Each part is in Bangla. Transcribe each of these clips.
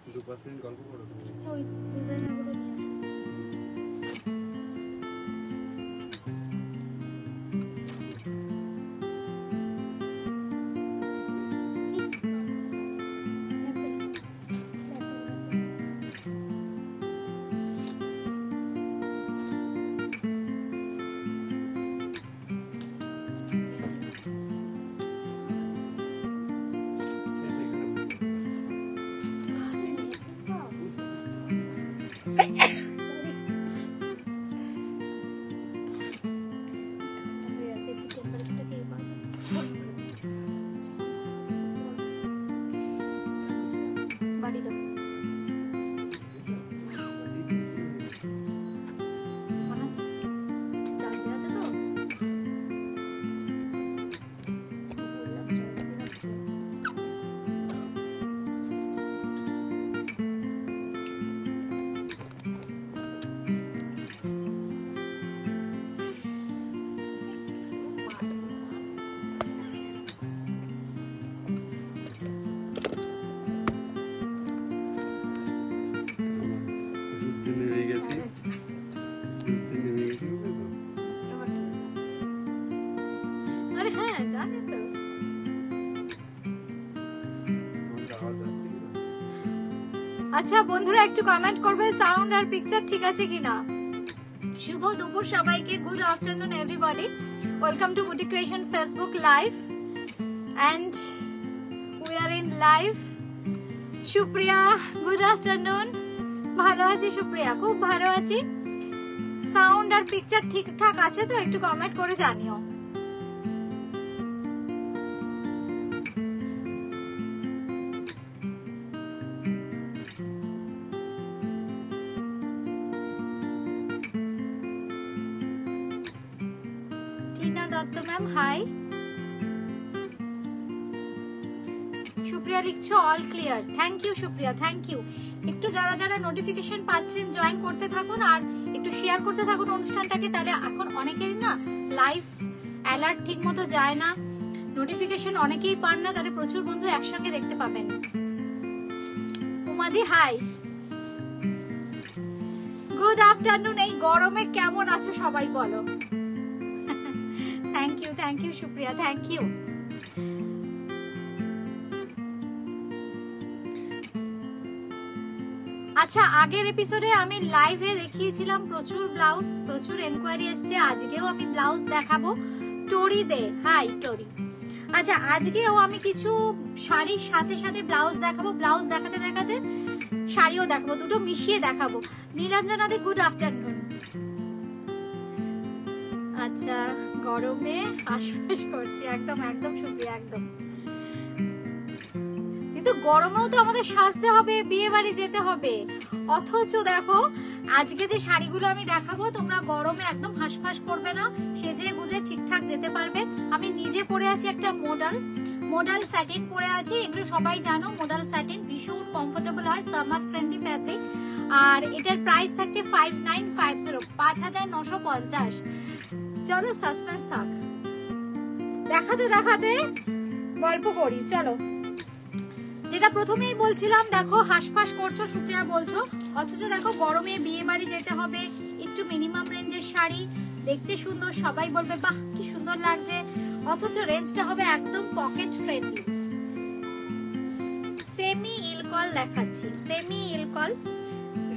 2-5 মিনিট গল্প করো ওই ডিজাইনারগুলো নিয়ে বাড়ি দাও আরে হ্যাঁ জানি তো। আচ্ছা বন্ধুরা একটু কমেন্ট করবে সাউন্ড আর পিকচার ঠিক আছে কিনা। শুভ দুপুর সবাইকে, good afternoon everybody, welcome to boutique creation Facebook live and we are in live. Supriya good afternoon, ভালো আছি সুপ্রিয়া, খুব ভালো আছি। সাউন্ড আর পিকচার ঠিকঠাক আছে তো একটু কমেন্ট করে জানিও। Tina Dutta ma'am hi. সুপ্রিয়া লিখছো all clear, thank you Supriya, thank you. একটু যারা যারা নোটিফিকেশন পাচ্ছেন জয়েন করতে থাকুন আর একটু শেয়ার করতে থাকুন অনুষ্ঠানটাকে, তাহলে এখন অনেকেরই না লাইভ অ্যালার্ট ঠিক মতো যায় না, নোটিফিকেশন অনেকেই পান না, তাহলে প্রচুর বন্ধু একসঙ্গে দেখতে পাবেন। উমাদি হাই, গুড আফটারনুন। এই গরমে কেমন আছো সবাই বলো। Thank you Supriya, thank you. আচ্ছা আগের এপিসোডে আমি লাইভে দেখিয়েছিলাম প্রচুর ব্লাউজ, প্রচুর এনকোয়ারি এসেছে। আজকেও আমি ব্লাউজ দেখাবো। টরি দে হাই টরি। আচ্ছা আজকেও আমি কিছু শাড়ির সাথে সাথে ব্লাউজ দেখাবো, ব্লাউজ দেখাতে দেখাতে শাড়িও দেখাবো, দুটো মিশিয়ে দেখাবো। নীলাঞ্জনা দে গুড আফটারনুন। আচ্ছা গরমে হাসফাস করছি, একদম একদম সুপ্রিয়া একদম। কিন্তু গরমেও তো আমাদের সাজতে হবে, বিয়ে বাড়ি যেতে হবে, অথচ দেখো আজকে যে শাড়িগুলো আমি দেখাবো তোমরা গরমে একদম হাসফাস করবে না, সেজে গুজে ঠিকঠাক যেতে পারবে। আমি নিজে পরে আছি একটা মোডাল স্যাটিন পরে আছি, এগুলো সবাই জানো। মোডাল স্যাটিন ভীষণ কমফোর্টেবল হয়, সামার ফ্রেন্ডলি ফ্যাব্রিক। আর এটার প্রাইস থাকছে 5950, 5950। চলো সাসপেন্স থাক, দেখাতে দেখাতে গল্প করি চলো। যেটা প্রথমেই বলছিলাম, দেখো হাসফাস করছো সুপ্রিয়া বলছো, অথচ দেখো গরমে বিয়ে বাড়ি যেতে হবে, একটু মিনিমাম রেঞ্জের শাড়ি, দেখতে সুন্দর, সবাই বলবে বাহ কি সুন্দর লাগছে, অথচ রেঞ্জটা হবে একদম পকেট ফ্রেন্ডলি। সেমি ইলকল দেখাচ্ছি, সেমি ইলকল,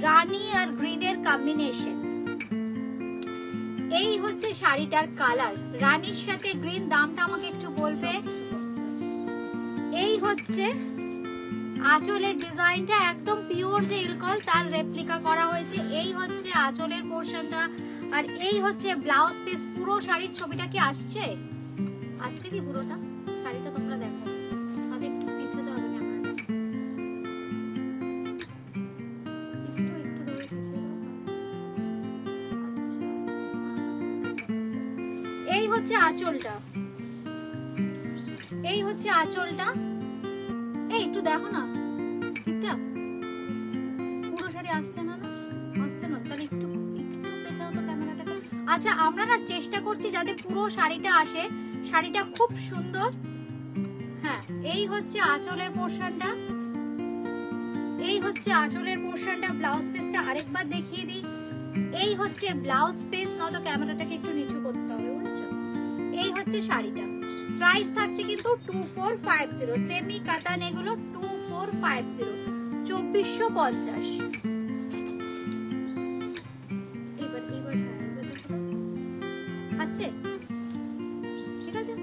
রানী আর গ্রিনের কম্বিনেশন। এই হচ্ছে শাড়িটার কালার, রানীর সাথে গ্রিন। দামটা আমাকে একটু বলবে। এই হচ্ছে আঁচলের ডিজাইনটা, একদম পিওর যে ইলকল তার রেপ্লিকা করা হয়েছে। এই হচ্ছে আঁচলের পোরশনটা, আর এই হচ্ছে ব্লাউজ পিস। পুরো শাড়ির ছবিটা কি আসছে কি পুরোটা শাড়িটা তোমরা দেখো, আমাকে একটু পিছাতে হবে ক্যামেরাটা, একটু ধরে পিছিয়ে দাও। আচ্ছা এই হচ্ছে আঁচলটা, এই হচ্ছে আঁচলটা। এই একটু দেখো না ঠিকঠাক পুরো শাড়ি আসছে না, আসছে না, তাহলে একটু পেছাও তো ক্যামেরাটাকে। আচ্ছা আমরা না চেষ্টা করছি যাতে পুরো শাড়িটা আসে, শাড়িটা খুব সুন্দর। হ্যাঁ এই হচ্ছে আঁচলের পোরশনটা, এই হচ্ছে আঁচলের পোর্শনটা, ব্লাউজ পিসটা আরেকবার দেখিয়ে দিই। এই হচ্ছে ব্লাউজ পিস, নয়তো ক্যামেরাটাকে একটু নিচু করতে হবে, বুঝছো? এই হচ্ছে শাড়িটা, প্রাইস থাকছে কিন্তু 2450, সেমি কাতান এগুলো 2450, 2450। এবার আসছে, ঠিক আছে।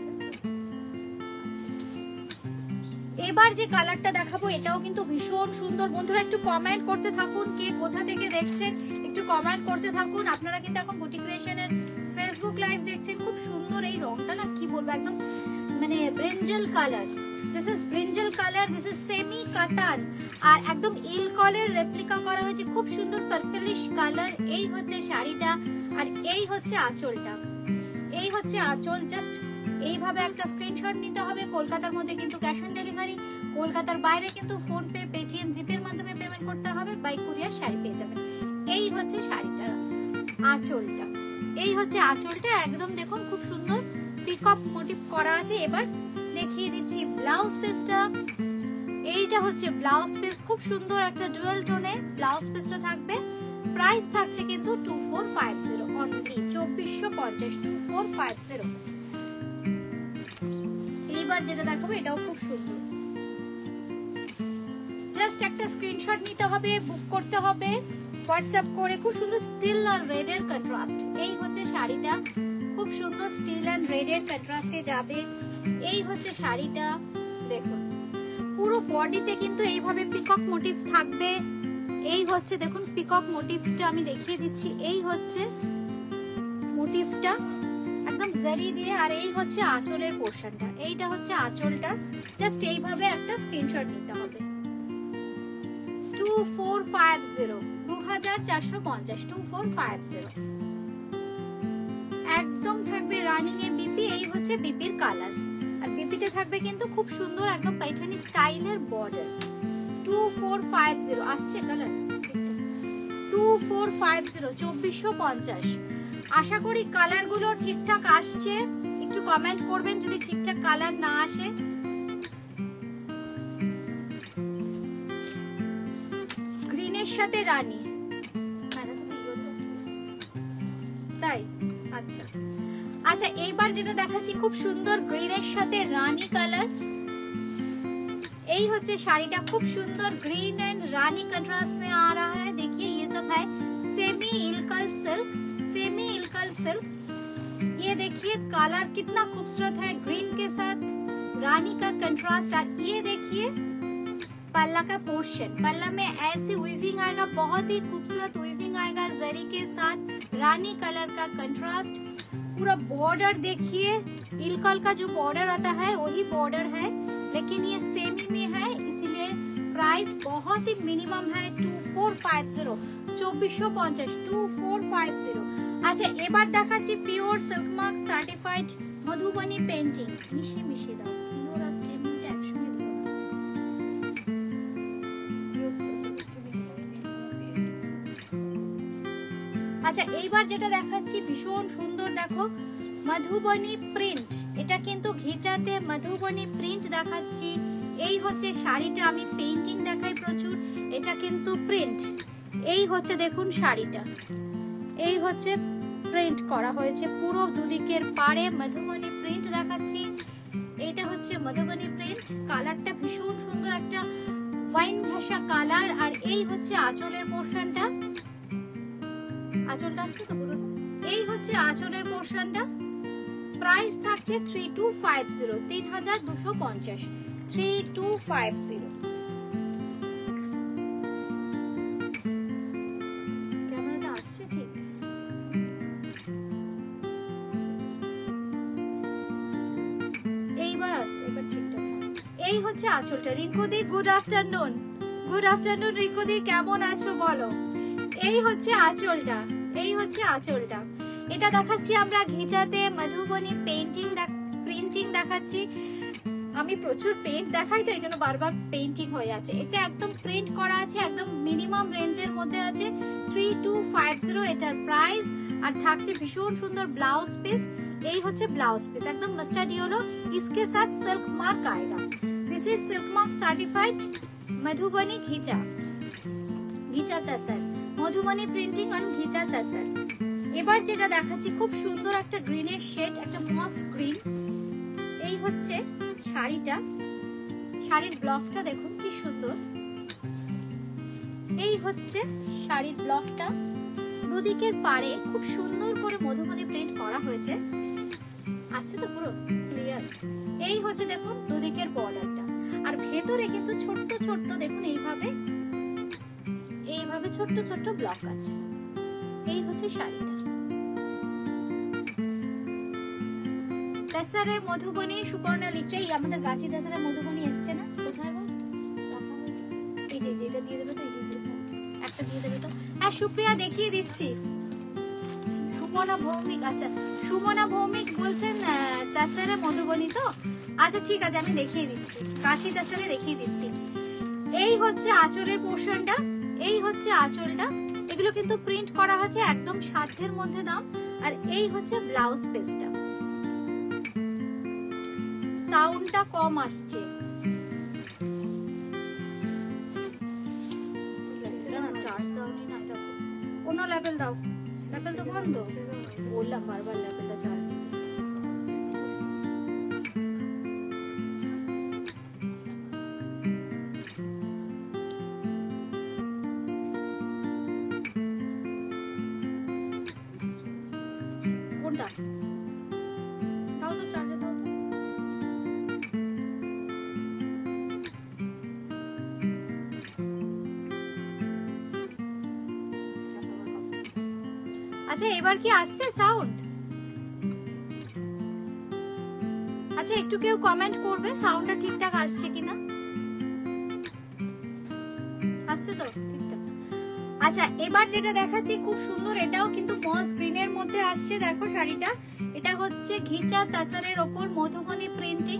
এবার যে কালারটা দেখাবো এটাও কিন্তু ভীষণ সুন্দর। বন্ধুরা একটু কমেন্ট করতে থাকুন, কে কোথা থেকে দেখছেন একটু কমেন্ট করতে থাকুন। আপনারা কিন্তু এখন বুটি ক্রিয়েশনের ফেসবুক লাইভ দেখছেন। খুব সুন্দর এই রংটা, না কি বলবো, একদম মানে brinjal colour. This is brinjal colour, this is semi কাতান, আর একদম ইল কালার রেপ্লিকা করা হয়েছে, খুব সুন্দর পার্পলিশ কালার। এই হচ্ছে শাড়িটা, আর এই হচ্ছে আঁচলটা। এই হচ্ছে আঁচল। জাস্ট এইভাবে একটা স্ক্রিনশট নিতে হবে। কলকাতার মধ্যে কিন্তু ক্যাশ অন ডেলিভারি, কলকাতার বাইরে কিন্তু ফোন পে, পেটিএম, জিপের মাধ্যমে পেমেন্ট করতে হবে। বাই কুরিয়ার শাড়ি পেয়ে যাবেন। এই হচ্ছে শাড়িটার আঁচলটা, এই হচ্ছে আঁচলটা। একদম দেখুন খুব সুন্দর পিকক মোটিভ করা আছে। এবার দেখিয়ে দিচ্ছি ব্লাউজ পিসটা। এইটা হচ্ছে ব্লাউজ পিস, খুব সুন্দর একটা ডুয়াল টোনে ব্লাউজ পিসটা থাকবে। প্রাইস থাকছে কিন্তু 2450 অনলি, 2450, 2450। এইবার যেটা দেখাবো এটাও খুব সুন্দর। জাস্ট একটা স্ক্রিনশট নিতে হবে, বুক করতে হবে হোয়াটসঅ্যাপ করে। খুব সুন্দর স্টিল আর রেড এর কন্ট্রাস্ট। এই হচ্ছে শাড়িটা, খুব সুন্দর স্টিল এন্ড রেড এর কন্ট্রাস্টে যাবে। এই হচ্ছে শাড়িটা, দেখুন পুরো বডিতে কিন্তু এইভাবে পিকক মোটিভ থাকবে। এই হচ্ছে দেখুন পিকক মোটিভটা আমি দেখিয়ে দিচ্ছি। এই হচ্ছে মোটিভটা একদম জারি দিয়ে, আর এই হচ্ছে আঁচলের পোর্শনটা। এইটা হচ্ছে আঁচলটা। জাস্ট এইভাবে একটা স্ক্রিনশট নিতে হবে। 2450, 2450, 2450 একদম থাকবে রানিং এ বিপি। এই হচ্ছে বিপির কালার, আর বিপিতে থাকবে কিন্তু খুব সুন্দর একদম পাইঠানি স্টাইলের বর্ডার। 2450 আসছে কালার, 2450, 2450। আশা করি কালার গুলো ঠিকঠাক আসছে। একটু কমেন্ট করবেন যদি ঠিকঠাক কালার না আসে। গ্রিনের সাথে রানী, তাই আচ্ছা আচ্ছা। এইবার যেটা দেখাচ্ছি খুব সুন্দর গ্রিনের সাথে রানী কালার। এই হচ্ছে শাড়িটা, খুব সুন্দর ग्रीन एंड रानी कंट्रास्ट में आ रहा है। देखिए ये सब है semi Ilkal silk, semi Ilkal silk. ये देखिए कलर कितना खूबसूरत है, ग्रीन के साथ रानी का कंट्रास्ट। और ये देखिए पल्ला का पोर्शन, पल्ला में ऐसे वीविंग आएगा, बहुत ही खूबसूरत वीविंग आएगा जरी के साथ, रानी कलर का कंट्रास्ट। पूरा बॉर्डर देखिए, इल्कल का जो बॉर्डर आता है वही बॉर्डर है, लेकिन ये सेमी में है, इसलिए प्राइस बहुत ही मिनिमम है 2450, 2450, 2450। अच्छा এবার দেখাচ্ছি pure silk mark certified Madhubani painting. মিশিয়ে মিশিয়ে দাও, পিওর আর সেমিটা একসঙ্গে দিও না। আচ্ছা এইবার যেটা দেখাচ্ছি ভীষণ সুন্দর, দেখো মধুবনী প্রিন্ট। এটা কিন্তু ঘিচাতে মধুবনী প্রিন্ট দেখাচ্ছি। এই হচ্ছে শাড়িটা, আমি পেইন্টিং দেখাই প্রচুর, এটা কিন্তু প্রিন্ট। এই হচ্ছে দেখুন শাড়িটা, এই হচ্ছে প্রিন্ট করা হয়েছে পুরো দুদিকের পাড়ে মধুবনী প্রিন্ট দেখাচ্ছি। এইটা হচ্ছে মধুবনী প্রিন্ট, কালারটা ভীষণ সুন্দর একটা ওয়াইন ঘাসা কালার। আর এই হচ্ছে আঁচলের পোর্শনটা, আঁচলটা আছে তো পুরো। এই হচ্ছে আঁচলের পোর্শনটা। প্রাইস থাকছে 3250, 3250, 3250। ক্যামেরাটা আসছে ঠিক? এইবার আসছে, এবার ঠিকঠাক। এই হচ্ছে আঁচলটা। রিঙ্কুদি গুড আফটারনুন, গুড আফটারনুন রিঙ্কুদি, কেমন আছো বলো। এই হচ্ছে আঁচলটা, এই হচ্ছে আঁচলটা। এটা দেখাচ্ছি আমরা ঘিচাতে মধুবনী পেইন্টিং প্রিন্টিং দেখাচ্ছি। আমি প্রচুর পেইন্ট দেখাই তো এই জন্য বারবার পেইন্টিং হয়ে যাচ্ছে। এটা একদম প্রিন্ট করা আছে, একদম মিনিমাম রেঞ্জের মধ্যে আছে, 3250 এটার প্রাইস। আর থাকছে ভীষণ সুন্দর ব্লাউজ পিস। এই হচ্ছে ব্লাউজ পিস, একদম মাস্টার্ড ইয়েলো, इसके साथ सिल्क मार्क आएगा। This is silk mark certified Madhubani घिचा। ঘিচা তাসার, মধুবনী প্রিন্টিং অন ঘিচা তাসার। এবার যেটা দেখাচ্ছি খুব সুন্দর একটা গ্রিনের শেড, একটা মস গ্রিন। এই হচ্ছে শাড়িটা, শাড়ির ব্লকটা দেখুন কি সুন্দর। এই হচ্ছে শাড়ির ব্লকটা, দুদিকের পাড়ে খুব সুন্দর করে মধুবনী প্রিন্ট করা হয়েছে, আছে তো পুরো ক্লিয়ার। এই হচ্ছে দেখুন দুদিকের বর্ডারটা, আর ভেতরে কিন্তু ছোট্ট ছোট্ট দেখুন এইভাবে এইভাবে ছোট্ট ছোট্ট ব্লক আছে। এই হচ্ছে শাড়িটা। তাসারে মধুবনী সুপর্ণা লিখছে, এই আমাদের গাছি তাসারে মধুবনী এসছে না, কোথায় গো? এই যে এটা দিয়ে দেবে তো, এই যে একটা দিয়ে দেবে তো। হ্যাঁ সুপ্রিয়া দেখিয়ে দিচ্ছি। সুমনা ভৌমিক, আচ্ছা সুমনা ভৌমিক বলছেন তাসারে মধুবনী তো, আচ্ছা ঠিক আছে আমি দেখিয়ে দিচ্ছি, গাছি তাসারে দেখিয়ে দিচ্ছি। এই হচ্ছে আঁচলের পোর্শনটা, এই হচ্ছে আঁচলটা, এগুলো কিন্তু প্রিন্ট করা হয়েছে একদম সাধ্যের মধ্যে দাম। আর এই হচ্ছে ব্লাউজ পিসটা। সাউন্ডটা কম আসছে, চার্জ দাওনি না, অন্য লেভেল দাও, লেভেল তো বন্ধ, বললাম বারবার লেভেলটা চার্জ দিতে। কোনটা দাও তো, চার্জে দাও তো। আচ্ছা এবার কি আসছে সাউন্ড? আচ্ছা একটু কেউ কমেন্ট করবে সাউন্ডটা ঠিকঠাক আসছে কিনা, আসছে তো ঠিকঠাক? আচ্ছা এবার যেটা দেখাচ্ছি খুব সুন্দর, এটাও কিন্তু মস গ্রিনের মধ্যে আসছে, দেখো শাড়িটা। এটা হচ্ছে ঘিচা তাসারের ওপর মধুবনী প্রিন্টিং।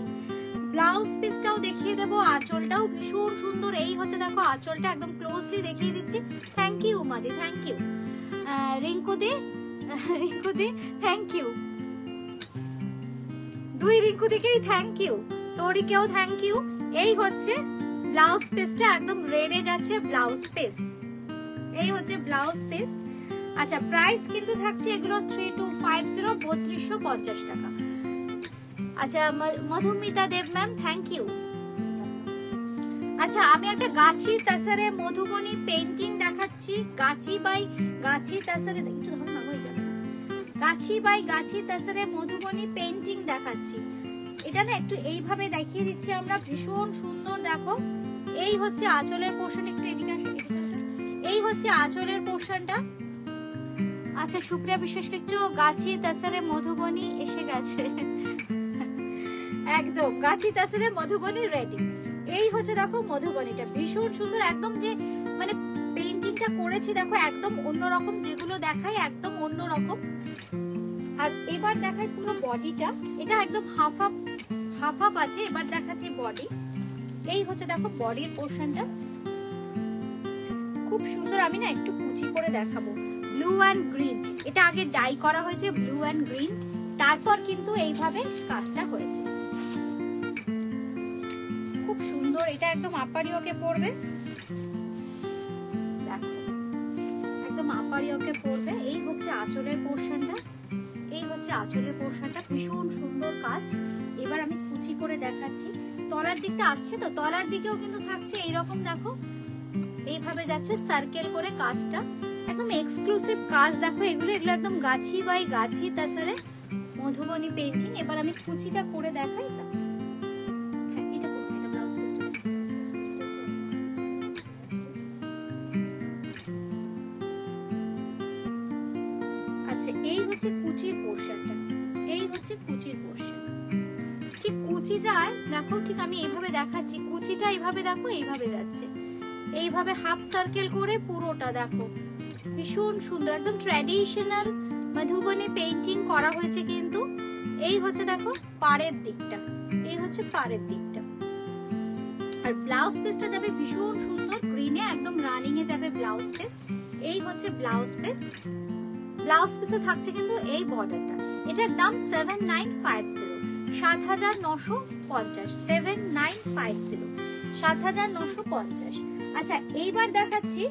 ব্লাউজ পিসটাও দেখিয়ে দেবো, আঁচলটাও ভীষণ সুন্দর। এই হচ্ছে দেখো আঁচলটা, একদম ক্লোজলি দেখিয়ে দিচ্ছি। থ্যাংক ইউ মাদি, থ্যাংক ইউ। রিঙ্কুদি, রিঙ্কুদি থ্যাংক ইউ, দুই রিঙ্কুদিকেই থ্যাংক ইউ, তোরিকেও থ্যাংক ইউ। এই হচ্ছে ব্লাউজ পিসটা, একদম রেডে যাচ্ছে ব্লাউজ পিস। এই হচ্ছে ব্লাউজ পিস। আচ্ছা প্রাইস কিন্তু থাকছে এগুলো 3250, 3250 টাকা। আচ্ছা মধুমিতা দেব ম্যাম থ্যাংক ইউ। আচ্ছা আমি একটা গাছি তাসারে মধুবনী পেইন্টিং দেখাচ্ছি, গাছি বাই গাছি তাসারে, একটু ধরো না হয়ে যাবে, গাছি বাই গাছি তাসারে মধুবনী পেইন্টিং দেখাচ্ছি। এটা না একটু এইভাবে দেখিয়ে দিচ্ছি আমরা, ভীষণ সুন্দর দেখো। এই হচ্ছে আঁচলের পোর্শন, একটু এদিকে আসো, এই হচ্ছে আঁচলের পোর্শনটা। আচ্ছা সুপ্রিয়া বিশ্বাস লিখছো গাছি তাসারে মধুবনী এসে গেছে, একদম গাছি তাসারে মধুবনী রেডি। এই হচ্ছে দেখো মধুবনীটা ভীষণ সুন্দর, একদম যে মানে পেইন্টিংটা করেছি দেখো একদম অন্যরকম, যেগুলো দেখাই একদম অন্যরকম। আর এবার দেখাই পুরো বডিটা, এটা একদম হাফ হাফ আছে। এবার দেখাচ্ছি বডি। এই হচ্ছে দেখো বডির পোর্শনটা খুব সুন্দর। আমি না একটু কুচি করে দেখাবো। ব্লু অ্যান্ড গ্রিন, এটা আগে ডাই করা হয়েছে ব্লু অ্যান্ড গ্রিন, তারপর কিন্তু এইভাবে কাজটা হয়েছে, খুব সুন্দর। এটা একদম আপারিওকে পড়বে, দেখো একদম আপারিওকে পড়বে। এই হচ্ছে আঁচলের পোর্শনটা, এই হচ্ছে আঁচলের পোর্শনটা, ভীষণ সুন্দর কাজ। এবার আমি কুচি করে দেখাচ্ছি। তলার দিকটা আসছে তো, তলার দিকেও কিন্তু থাকছে এইরকম, দেখো এইভাবে যাচ্ছে সার্কেল করে কাজটা, একদম এক্সক্লুসিভ কাজ। দেখো এগুলো একদম গাছি বাই গাছি তাসারে মধুবনী পেইন্টিং। এবার আমি কুচিটা করে দেখাই। আচ্ছা এই হচ্ছে কুচির পোর্শনটা, এই হচ্ছে কুচির পোর্শন। ঠিক কুচিটা দেখো, ঠিক আমি এইভাবে দেখাচ্ছি, কুচিটা এইভাবে দেখো এইভাবে যাচ্ছে, এইভাবে হাফ সার্কেল করে পুরোটা দেখো ভীষণ সুন্দর, একদম ট্র্যাডিশনাল মধুবনী পেইন্টিং করা হয়েছে কিন্তু। এই হচ্ছে দেখো পাড়ের দিকটা, এই হচ্ছে পাড়ের দিকটা। আর ব্লাউজ পিসটা যাবে ভীষণ সুন্দর গ্রিনে, একদম রানিং এ যাবে ব্লাউজ পিস। এই হচ্ছে ব্লাউজ পিস। ব্লাউজ পিসে থাকছে কিন্তু এই বর্ডারটা। এটার দাম 7950, 7950, 7950, 7950। আচ্ছা এইবার দেখাচ্ছি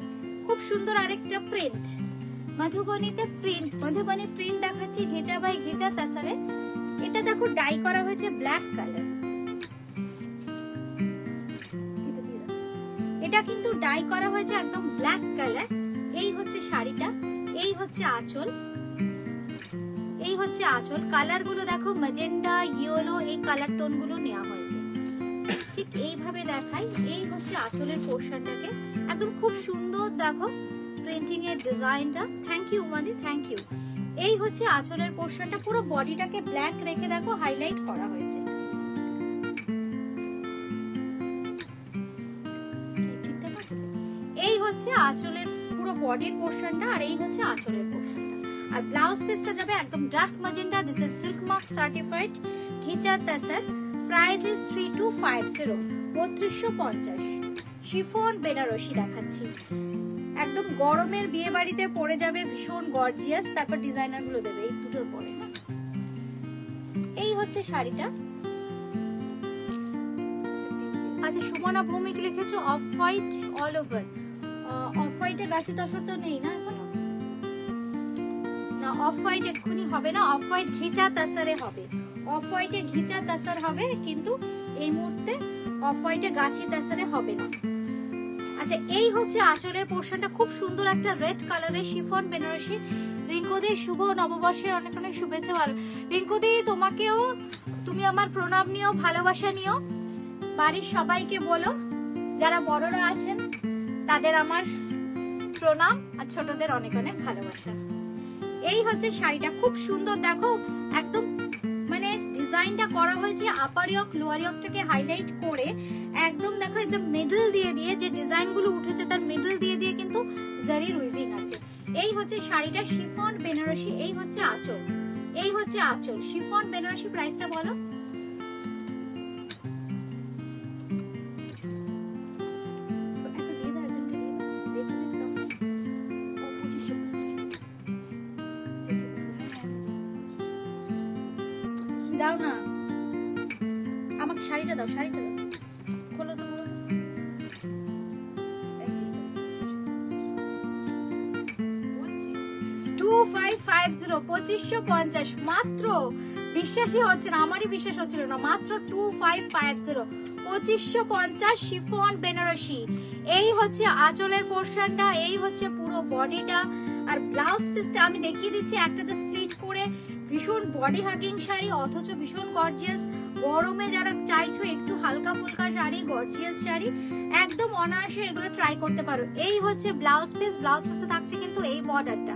খুব সুন্দর আরেকটা প্রিন্ট, মধুবনীতে প্রিন্ট, মধুবনী প্রিন্ট দেখাচ্ছি ঘেজা বাই ঘেজা তাসারে। এটা দেখো ডাই করা হয়েছে ব্ল্যাক কালার, এটা কিন্তু ডাই করা হয়েছে একদম ব্ল্যাক কালার। এই হচ্ছে শাড়িটা, এই হচ্ছে আঁচল, এই হচ্ছে আঁচল। কালার গুলো দেখো ম্যাজেন্ডা, ইয়েলো, এই কালার টোন গুলো নেওয়া হয়েছে। ঠিক এইভাবে দেখাই, এই হচ্ছে আঁচলের পোর্শনটাকে একদম খুব সুন্দর দেখো প্রিন্টিং এর ডিজাইনটা। থ্যাংক ইউ মাদি, থ্যাংক ইউ। এই হচ্ছে আঁচলের পোর্শনটা, পুরো বডিটাকে ব্ল্যাক রেখে দেখো হাইলাইট করা হয়েছে। এই হচ্ছে আঁচলের পুরো বডির পোর্শনটা, আর এই হচ্ছে আঁচলের পোর্শনটা। আর ব্লাউজ পিসটা যাবে একদম dark magenta. This is silk mark certified ghicha tussar. Price is 3250, 3250। Chiffon Banarasi দেখাচ্ছি, একদম গরমের বিয়ে বাড়িতে পরে যাবে, ভীষণ গর্জিয়াস। তারপর ডিজাইনার গুলো দেবে এই দুটোর পরে। এই হচ্ছে শাড়িটা। আচ্ছা, সুমনা ভৌমিক লিখেছো off white all over. Off হোয়াইটে গাছি তসর তো নেই না এখন, না অফ হোয়াইট এক্ষুনি হবে না, অফ হোয়াইট ঘিচা তাসারে হবে, অফ হোয়াইটে ঘিচা তাসার হবে, কিন্তু এই মুহূর্তে অফ হোয়াইটে গাছি তাসারে হবে না। আচ্ছা, এই হচ্ছে আঁচলের পোর্শনটা, খুব সুন্দর একটা রেড কালারের শিফন বেনারসি। রিঙ্কুদি শুভ নববর্ষের অনেক অনেক শুভেচ্ছা। ভালো রিঙ্কুদি, তোমাকেও, তুমি আমার প্রণাম নিও, ভালোবাসা নিও। বাড়ির সবাইকে বলো, যারা বড়রা আছেন তাদের আমার প্রণাম, আর ছোটদের অনেক অনেক ভালোবাসা। এই হচ্ছে শাড়িটা, খুব সুন্দর দেখো, একদম মানে ডিজাইনটা করা হয়েছে আপার ইয়ক লোয়ার ইয়কটাকে হাইলাইট করে, একদম দেখো একদম মিডল দিয়ে দিয়ে যে ডিজাইন গুলো উঠেছে তার মিডল দিয়ে দিয়ে কিন্তু জারির উইভিং আছে। এই হচ্ছে শাড়িটা শিফন বেনারসি। এই হচ্ছে আঁচল, এই হচ্ছে আঁচল শিফন বেনারসি। প্রাইসটা বলো। দাও না আমাকে, শাড়িটা দাও, শাড়িটা দাও, খোলো তো। 2550, 2550 মাত্র। বিশ্বাসই হচ্ছে না, আমারই বিশ্বাস হচ্ছিল না, মাত্র 2550, 2550 শিফন বেনারসি। এই হচ্ছে আঁচলের পোর্শনটা, এই হচ্ছে পুরো বডিটা। আর ব্লাউজ পিসটা আমি দেখিয়ে দিচ্ছি, একটা যে স্প্লিট করে, ভীষণ বডি হাগিং শাড়ি অথচ ভীষণ গর্জিয়াস। গরমে যারা চাইছো একটু হালকা ফুলকা শাড়ি, গর্জিয়াস শাড়ি, একদম অনায়াসে এগুলো ট্রাই করতে পারো। এই হচ্ছে ব্লাউজ পিস, ব্লাউজ পিসে থাকছে কিন্তু এই বর্ডারটা।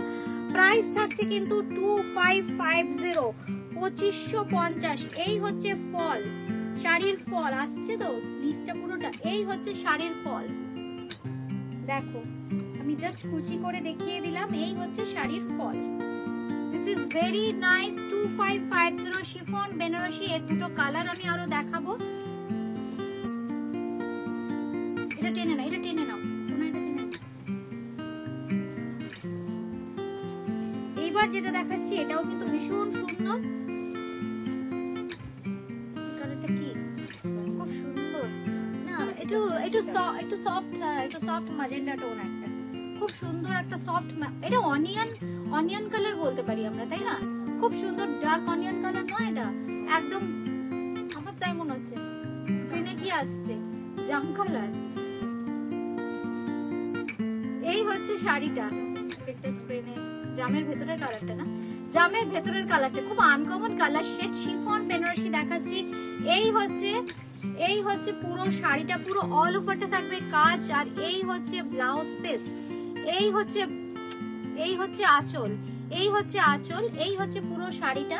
প্রাইস থাকছে কিন্তু 2550, 2550। এই হচ্ছে ফল, শাড়ির ফল আসছে তো নিচটা পুরোটা। এই হচ্ছে শাড়ির ফল, দেখো আমি জাস্ট কুচি করে দেখিয়ে দিলাম। এই হচ্ছে শাড়ির ফল। This is very nice, 2550 chiffon Benarasi. এর দুটো কালার আমি আরো দেখাবো। এটা টেনে নাও, এটা টেনে নাও, এইবার যেটা দেখাচ্ছি এটাও কিন্তু ভীষণ সুন্দর। কালারটা কি খুব সুন্দর না, একটু সফট ম্যাজেন্ডা টোন, একটা খুব সুন্দর একটা সফট। এটা অনিয়ন কালার বলতে পারি আমরা, তাই না? খুব সুন্দর ডার্ক অনিয়ন কালার নয় এটা, একদম আমার তাই মনে হচ্ছে। স্ক্রিনে কি আসছে? জাম কালার। এই হচ্ছে শাড়িটা, একটা স্ক্রিনে জামের ভেতরের কালারটা না, জামের ভেতরের কালারটা খুব uncommon colour shade. Chiffon Banarasi দেখাচ্ছি। এই হচ্ছে পুরো শাড়িটা, পুরো অল ওভারটা থাকবে কাজ। আর এই হচ্ছে ব্লাউজ পিস, এই হচ্ছে আঁচল, এই হচ্ছে আঁচল, এই হচ্ছে পুরো শাড়িটা।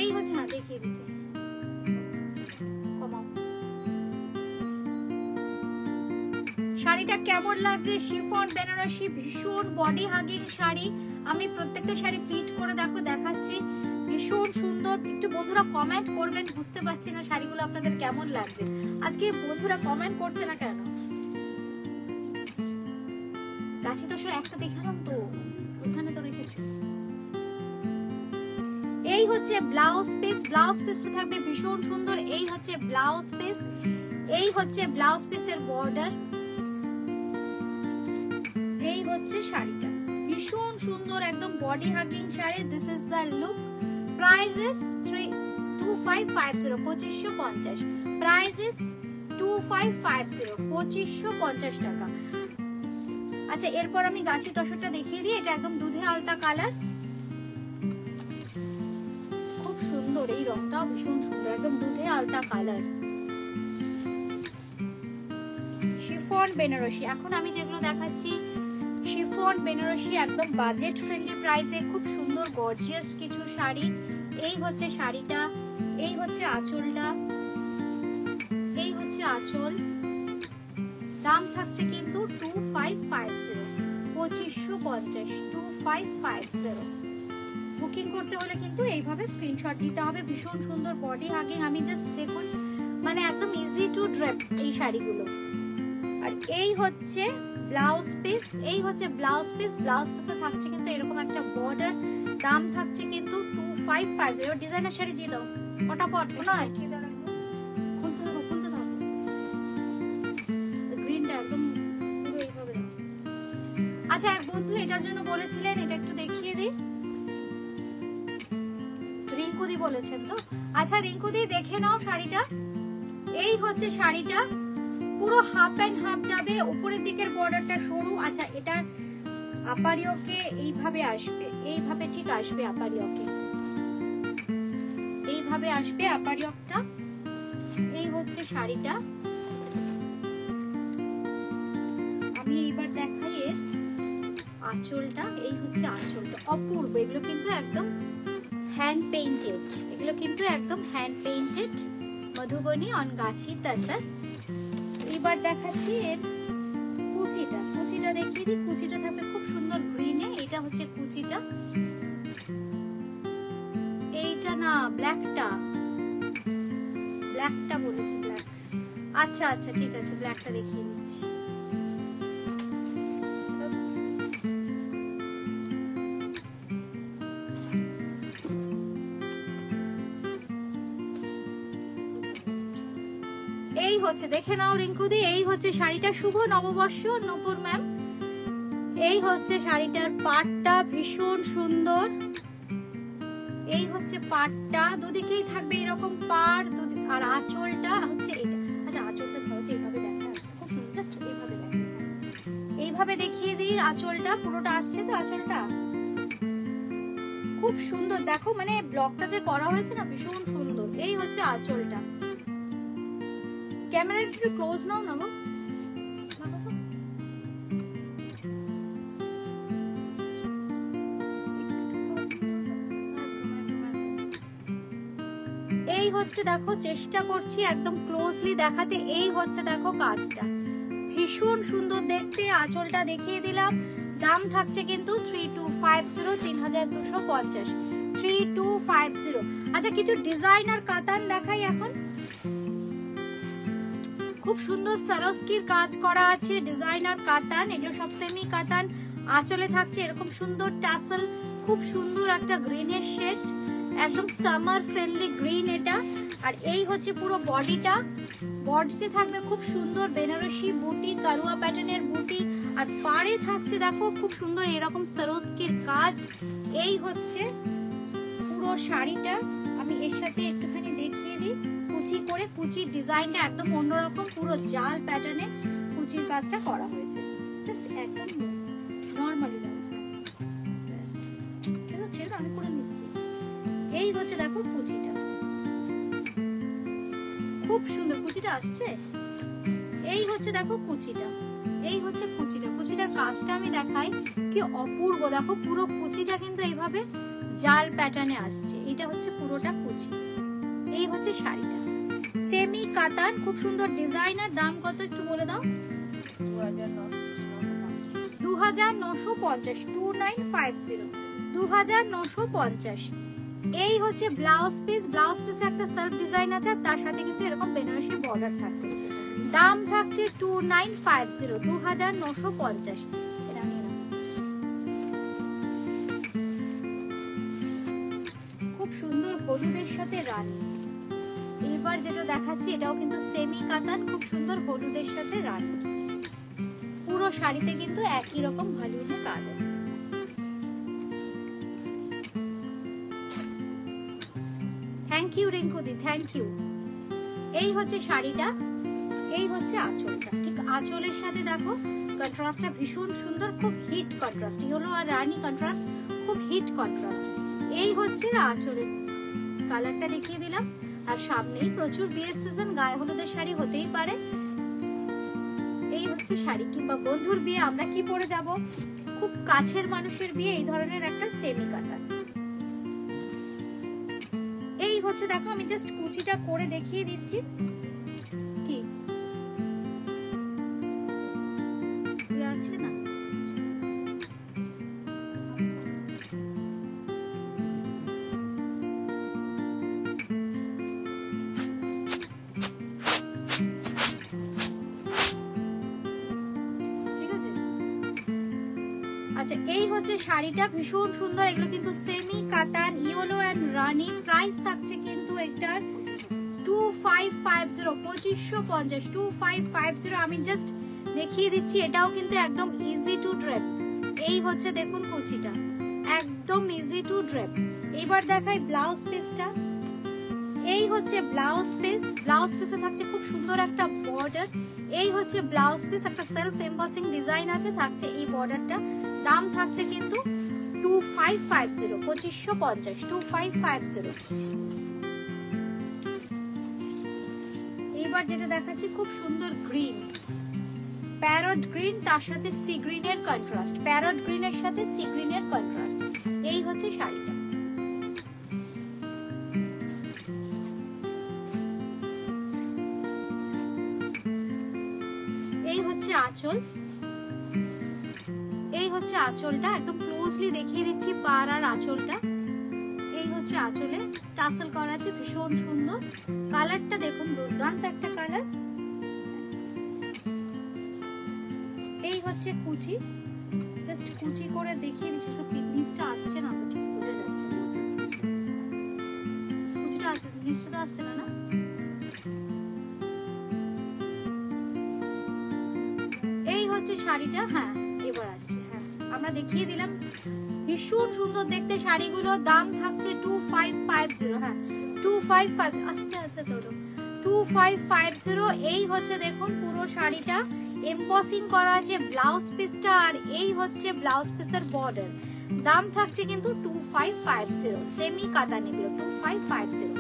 এই হচ্ছে, হ্যাঁ দেখিয়ে দিচ্ছি, শাড়িটা কেমন লাগছে? শিফন বেনারসি, ভীষণ বডি হাগিং শাড়ি। আমি প্রত্যেকটা শাড়ি প্লিট করে দেখো দেখাচ্ছি, ভীষণ সুন্দর। একটু বন্ধুরা কমেন্ট করবেন, বুঝতে পারছি না শাড়িগুলো আপনাদের কেমন লাগছে। আজকে বন্ধুরা কমেন্ট করছে না কেন? গাছি তো একটা দেখালাম তো, ওখানে তো রেখেছি। এই হচ্ছে ব্লাউজ পিস, ব্লাউজ পিসটা থাকবে ভীষণ সুন্দর। এই হচ্ছে ব্লাউজ পিস, এই হচ্ছে ব্লাউজ পিসের বর্ডার, এই হচ্ছে শাড়িটা, ভীষণ সুন্দর একদম body hugging sari. This is the look. Price is 2550, 2550। Price is 2550, 2550 টাকা। আচ্ছা, এরপর আমি গাছি তসরটা দেখিয়ে দিই। এটা একদম দুধে আলতা কালার, খুব সুন্দর, এই রংটাও ভীষণ সুন্দর, একদম দুধে আলতা কালার। শিফন বেনারসি, এখন আমি যেগুলো দেখাচ্ছি শিফন বেনারসি, একদম বাজেট ফ্রেন্ডলি প্রাইসে খুব সুন্দর গর্জিয়াস কিছু শাড়ি। এই হচ্ছে শাড়িটা, এই হচ্ছে আঁচলটা, এই হচ্ছে আঁচল। দাম থাকছে কিন্তু 2550, 2550, 2550। বুকিং করতে হলে কিন্তু এইভাবে স্ক্রিনশট দিতে হবে। ভীষণ সুন্দর বডি হাগিং, আমি জাস্ট দেখুন মানে একদম ইজি টু ড্রেপ এই শাড়িগুলো। আর এই হচ্ছে ব্লাউজ পিস, এই হচ্ছে ব্লাউজ পিস। ব্লাউজ পিসে থাকছে কিন্তু এরকম একটা বর্ডার। দাম থাকছে কিন্তু 2550। ডিজাইনার শাড়ি দিয়ে দাও ফটাফট, নয় খুলতে থাকো, খুলতে থাকো। গ্রিনটা একদম পুরো এইভাবে দাও। আচ্ছা, এক বন্ধু এটার জন্য বলেছিলেন, এটা একটু দেখিয়ে দিই। রিঙ্কুদি বলেছেন তো? আচ্ছা রিঙ্কুদি, দেখে নাও শাড়িটা। এই হচ্ছে শাড়িটা, পুরো হাফ এন্ড হাফ যাবে, উপরের দিকের বর্ডারটা সরু। আচ্ছা, এটার আপারিওকে এইভাবে আসবে, এইভাবে ঠিক আসবে আপারিওকে, এইভাবে আসবে আপারিওকটা। এই হচ্ছে শাড়িটা। আমি এইবার দেখাই এর আঁচলটা। এই হচ্ছে আঁচলটা, অপূর্ব। এগুলো কিন্তু একদম হ্যান্ড পেইন্টেড, এগুলো কিন্তু একদম হ্যান্ড পেইন্টেড, মধুবনী অন গাছি তাসার। এবার দেখাচ্ছি এর কুচিটা। কুচিটা দেখিয়ে দিই। কুচিটা থাকবে খুব সুন্দর গ্রিনে। এটা হচ্ছে কুচিটা, এইটা না ব্ল্যাকটা, ব্ল্যাকটা বলেছি, ব্ল্যাক। আচ্ছা আচ্ছা ঠিক আছে, ব্ল্যাকটা দেখিয়ে দিচ্ছি। এই হচ্ছে, দেখে নাও রিঙ্কুদি, এই হচ্ছে শাড়িটা। শুভ নববর্ষ নূপুর ম্যাম। এই হচ্ছে শাড়িটার পাটটা, ভীষণ সুন্দর। এই হচ্ছে পাটটা, দুদিকেই থাকবে এরকম পাড়, আর আঁচলটা হচ্ছে এটা। আচ্ছা, আঁচলটা ধরো তো, এইভাবে দেখা খুব সুন্দর, জাস্ট এইভাবে দেখা, এইভাবে দেখিয়ে দিই। আঁচলটা পুরোটা আসছে তো, আঁচলটা খুব সুন্দর। দেখো মানে ব্লকটা যে করা হয়েছে না, ভীষণ সুন্দর। এই হচ্ছে আঁচলটা। ক্যামেরা একটু ক্লোজ নাও না গো। এই হচ্ছে, দেখো চেষ্টা করছি একদম ক্লোজলি দেখাতে। এই হচ্ছে দেখো কাজটা, ভীষণ সুন্দর দেখতে। আঁচলটা দেখিয়ে দিলাম। দাম থাকছে কিন্তু 3250, 3250, 3250। আচ্ছা, কিছু ডিজাইনার কাতান দেখাই এখন। খুব সুন্দর সারস্কির কাজ করা আছে, ডিজাইনার কাতান। এগুলো সব সেমি কাতান। আঁচলে থাকছে এরকম সুন্দর টাসেল, খুব সুন্দর একটা গ্রিনের শেড, একদম সামার ফ্রেন্ডলি গ্রিন এটা। আর এই হচ্ছে পুরো বডিটা। বডিতে থাকবে খুব সুন্দর বেনারসি বুটি, কারুয়া প্যাটার্নের বুটি। আর পাড়ে থাকছে দেখো খুব সুন্দর এরকম সারস্কির কাজ। এই হচ্ছে পুরো শাড়িটা। আমি এর সাথে একটুখানি দেখিয়ে দিই কুচি করে। কুচির ডিজাইনটা একদম অন্যরকম, পুরো জাল প্যাটার্নে কুচির কাজটা করা হয়েছে। জাস্ট একদম নরমালি দাও, ছেড়ে আমি করে নিচ্ছি। এই হচ্ছে দেখো কুচিটা, খুব সুন্দর কুচিটা আসছে। এই হচ্ছে দেখো কুচিটা, এই হচ্ছে কুচিটা। কুচিটার কাজটা আমি দেখাই, কি অপূর্ব। দেখো পুরো কুচিটা কিন্তু এইভাবে জাল প্যাটার্নে আসছে। এটা হচ্ছে পুরোটা কুচি। এই হচ্ছে শাড়িটা, সেমি কাতান, খুব সুন্দর ডিজাইনার। দাম কত একটু বলে দাও? 2950, 2950, 2950। এই হচ্ছে ব্লাউজ পিস। ব্লাউজ পিসে একটা সেলফ ডিজাইন আছে, তার সাথে কিন্তু এরকম বেনারসি বর্ডার থাকছে। দাম থাকছে 2950, 2950। খুব সুন্দর হলুদের সাথে রানী। এবার যেটা দেখাচ্ছি এটাও কিন্তু সেমি কাতান, খুব সুন্দর হলুদের সাথে রানী। পুরো শাড়িতে কিন্তু একই রকম ভলিউমে কাজ আছে। থ্যাংক ইউ রিঙ্কুদি, থ্যাংক ইউ। এই হচ্ছে শাড়িটা, এই হচ্ছে আঁচলটা। ঠিক আঁচলের সাথে দেখো কন্ট্রাস্টটা ভীষণ সুন্দর, খুব হিট কন্ট্রাস্ট, ইয়েলো আর রানী কন্ট্রাস্ট, খুব হিট কন্ট্রাস্ট। এই হচ্ছে আঁচলের কালারটা দেখিয়ে দিলাম। আর সামনেই প্রচুর বিয়ের সিজন, গায়ে হলুদের শাড়ি হতেই পারে। এই হচ্ছে শাড়ি, কিংবা বন্ধুর বিয়ে আমরা কি পরে যাব, খুব কাছের মানুষের বিয়ে, এই ধরনের একটা সেমি কাতান। এই হচ্ছে দেখো, আমি জাস্ট কুচিটা করে দেখিয়ে দিচ্ছি। কি আসছে না? আচ্ছা, এই হচ্ছে শাড়িটা, ভীষণ সুন্দর। এগুলো কিন্তু সেমি কাতান, ইয়েলো এন্ড রানী। প্রাইস থাকছে কিন্তু এটার 2550, 2550, 2550। আমি জাস্ট দেখিয়ে দিচ্ছি, এটাও কিন্তু একদম ইজি টু ড্রেপ। এই হচ্ছে দেখুন কুচিটা, একদম ইজি টু ড্রেপ। এবার দেখাই ব্লাউজ পিসটা। এই হচ্ছে ব্লাউজ পিস, ব্লাউজ পিসে থাকছে খুব সুন্দর একটা বর্ডার। এই হচ্ছে ব্লাউজ পিস, একটা সেলফ এমবসিং ডিজাইন আছে, থাকছে এই বর্ডারটা। দাম থাকছে কিন্তু 2550, 2550, 2550। এইবার যেটা দেখাচ্ছি খুব সুন্দর গ্রিন, প্যারট গ্রিন, তার সাথে সি গ্রিনের কন্ট্রাস্ট, প্যারট গ্রিনের সাথে সি গ্রিনের কন্ট্রাস্ট। এই হচ্ছে শাড়িটা। এই হচ্ছে আঁচল, এই হচ্ছে আঁচলটা, একদম ক্লোজলি দেখিয়ে দিচ্ছি পার আর আঁচলটা। এই হচ্ছে আঁচলে টাসেল করা আছে, ভীষণ সুন্দর। কালারটা দেখুন, দুর্দান্ত একটা কালার। এই হচ্ছে কুচি, জাস্ট কুচি করে দেখিয়ে দিচ্ছি। পিকনিকটা আসছে না তো, ঠিক বোঝা যাচ্ছে না। কুচিটা আসছে, নিশ্চয়ই আসছে না, না? এই হচ্ছে শাড়িটা, হ্যাঁ এবার আসছে। হ্যাঁ, আমরা দেখিয়ে দিলাম, ভীষণ সুন্দর দেখতে শাড়িগুলো। দাম থাকছে 2550, হ্যাঁ 2550, আস্তে আস্তে ধরো, 2550। এই হচ্ছে দেখুন পুরো শাড়িটা এমবসিং করা আছে ব্লাউজ পিসটা, আর এই হচ্ছে ব্লাউজ পিসের বর্ডার। দাম থাকছে কিন্তু 2550, সেমি কাতানে 2550।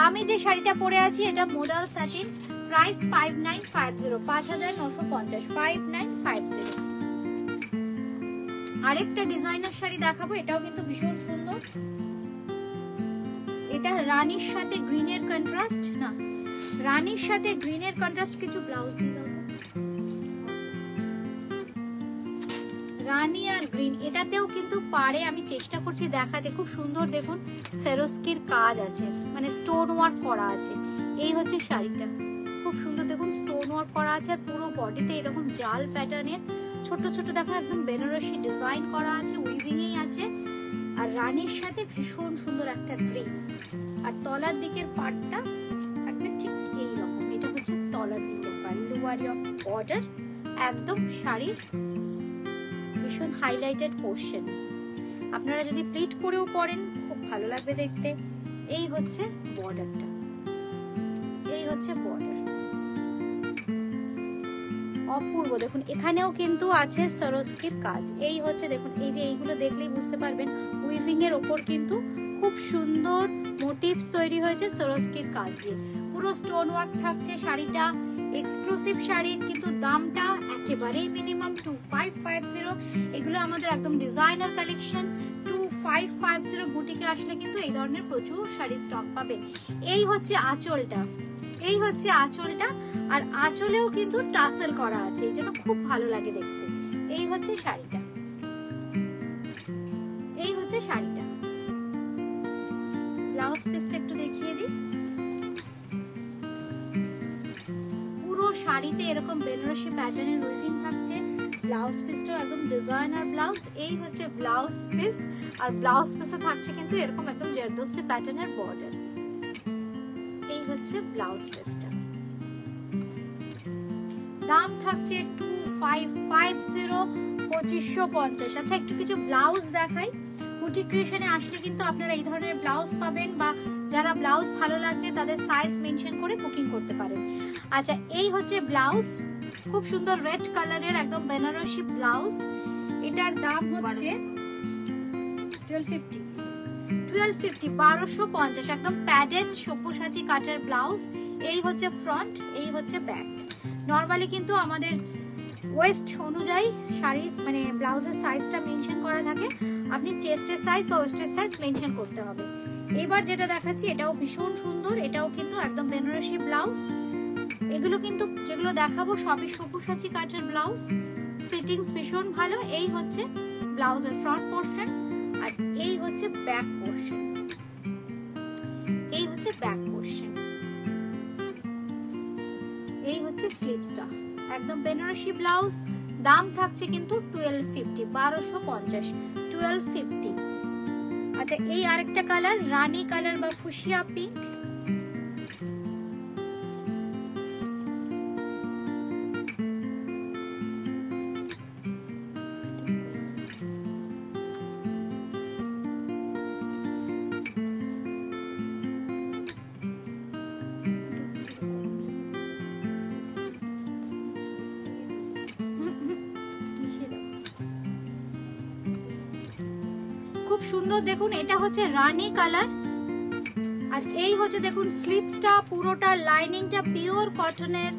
আমি যে শাড়িটা পরে আছি এটা মোডাল স্যাটিন, প্রাইস 5950, 5950, 5950। আরেকটা ডিজাইনার শাড়ি দেখাবো, এটাও কিন্তু ভীষণ সুন্দর। এটা রানীর সাথে গ্রিনের কন্ট্রাস্ট, না রানীর সাথে গ্রিনের কন্ট্রাস্ট কিছু ব্লাউজ দিয়ে দাও। রানী আর গ্রিন, এটাতেও কিন্তু পারে, আমি চেষ্টা করছি দেখাতে। খুব সুন্দর দেখুন, সেরোস্কির কাজ আছে, মানে স্টোন ওয়ার্ক করা আছে। এই হচ্ছে শাড়িটা, খুব সুন্দর দেখুন স্টোন ওয়ার্ক করা আছে, আর পুরো বডিতে এরকম জাল প্যাটার্নের ছোট ছোট দেখুন একদম বেনারসি ডিজাইন করা আছে, উইভিং এই আছে। আর রানীর সাথে ভীষণ সুন্দর একটা গ্রিন, আর তলার দিকের পাটটা একদম ঠিক এই রকম। এটা হচ্ছে তলার দিকের পাট, লোয়ারি অফ বর্ডার, একদম শাড়ির ভীষণ হাইলাইটেড পোরশন। আপনারা যদি প্লিট করেও পরেন খুব ভালো লাগবে দেখতে। এই হচ্ছে বর্ডারটা, এই হচ্ছে বর্ডার, অপূর্ব দেখুন। এখানেও কিন্তু আছে সরস্কির কাজ। এই হচ্ছে দেখুন, এই যে এইগুলো দেখলেই বুঝতে পারবেন উইভিং এর ওপর কিন্তু খুব সুন্দর মোটিভস তৈরি হয়েছে সরস্কির কাজ দিয়ে। পুরো স্টোন ওয়ার্ক থাকছে শাড়িটা, এক্সক্লুসিভ শাড়ি, কিন্তু দামটা একেবারেই মিনিমাম 2550। এগুলো আমাদের একদম ডিজাইনার কালেকশন। 2550 বুটিকে আসলে কিন্তু এই ধরনের প্রচুর শাড়ি স্টক পাবেন। এই হচ্ছে আঁচলটা, এই হচ্ছে আঁচলটা, আর আঁচলেও কিন্তু টাসেল করা আছে, এই জন্য খুব ভালো লাগে দেখতে। এই হচ্ছে শাড়িটা, এই হচ্ছে শাড়িটা। ব্লাউজ পিসটা একটু দেখিয়ে দিই। পুরো শাড়িতে এরকম বেনারসি প্যাটার্নের উইভিং থাকছে। ব্লাউজ পিসটাও একদম ডিজাইনার ব্লাউজ। এই হচ্ছে ব্লাউজ পিস, আর ব্লাউজ পিসে থাকছে কিন্তু এরকম একদম জারদোসি প্যাটার্নের বর্ডার। এই হচ্ছে হচ্ছে ব্লাউজ পিসটা, দাম থাকছে 2550, 2550। আচ্ছা একটু কিছু ব্লাউজ দেখাই। বুটিক ক্রিয়েশনে আসলে কিন্তু আপনারা এই ধরনের ব্লাউজ পাবেন, বা যারা ব্লাউজ ভালো লাগছে তাদের সাইজ মেনশন করে বুকিং করতে পারেন। আচ্ছা এই হচ্ছে ব্লাউজ, খুব সুন্দর রেড কালারের একদম বেনারসি ব্লাউজ। এটার দাম হচ্ছে 1250, 1250, একদম প্যাডেড সব্যসাচী কাটের ব্লাউজ। এই হচ্ছে ফ্রন্ট, এই হচ্ছে ব্যাক। নরমালি কিন্তু আমাদের ওয়েস্ট অনুযায়ী শাড়ি মানে ব্লাউজের সাইজটা মেনশন করা থাকে, আপনি চেস্টের সাইজ বা ওয়েস্টের সাইজ মেনশন করতে হবে। এবার যেটা দেখাচ্ছি এটাও ভীষণ সুন্দর, এটাও কিন্তু একদম বেনারসি ব্লাউজ। এগুলো কিন্তু যেগুলো দেখাবো সবই সব্যসাচী কাটের ব্লাউজ, ফিটিংস ভীষণ ভালো। এই হচ্ছে ব্লাউজের ফ্রন্ট পোর্শন, আর এই হচ্ছে ব্যাক পোর্শন, এই হচ্ছে ব্যাক পোর্শন, এই হচ্ছে স্লিভসটা, একদম বেনারসি ব্লাউজ। দাম থাকছে কিন্তু 1250, 1250, 1250। আচ্ছা এই আরেকটা কালার রানী কালার বা ফুশিয়া পিঙ্ক, খুব সুন্দর দেখুন। এটা হচ্ছে রানী কালার, আর এই হচ্ছে দেখুন স্লিভসটা পুরোটা লাইনিংটা পিওর কটনের,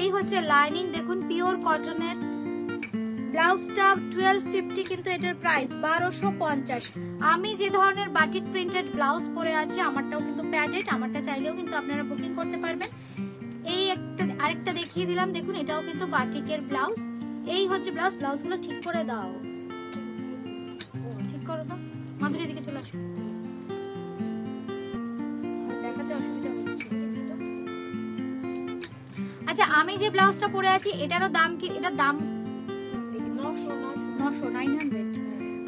এই হচ্ছে লাইনিং দেখুন পিওর কটনের। ব্লাউজটা 1250, কিন্তু এটার প্রাইস 1250। আমি যে ধরনের বাটিক প্রিন্টেড ব্লাউজ পরে আছি আমারটাও কিন্তু প্যাডেড, আমারটা চাইলেও কিন্তু আপনারা বুকিং করতে পারবেন। এই একটা আরেকটা দেখিয়ে দিলাম দেখুন, এটাও কিন্তু বাটিকের ব্লাউজ। এই হচ্ছে ব্লাউজ, ব্লাউজগুলো ঠিক করে দাও, ঠিক করো তো মাধুরী, দিকে চলে আসো, দেখাতে অসুবিধা হচ্ছে। আচ্ছা আমি যে ব্লাউজটা পরে আছি এটারও দাম কি, এটার দাম 900।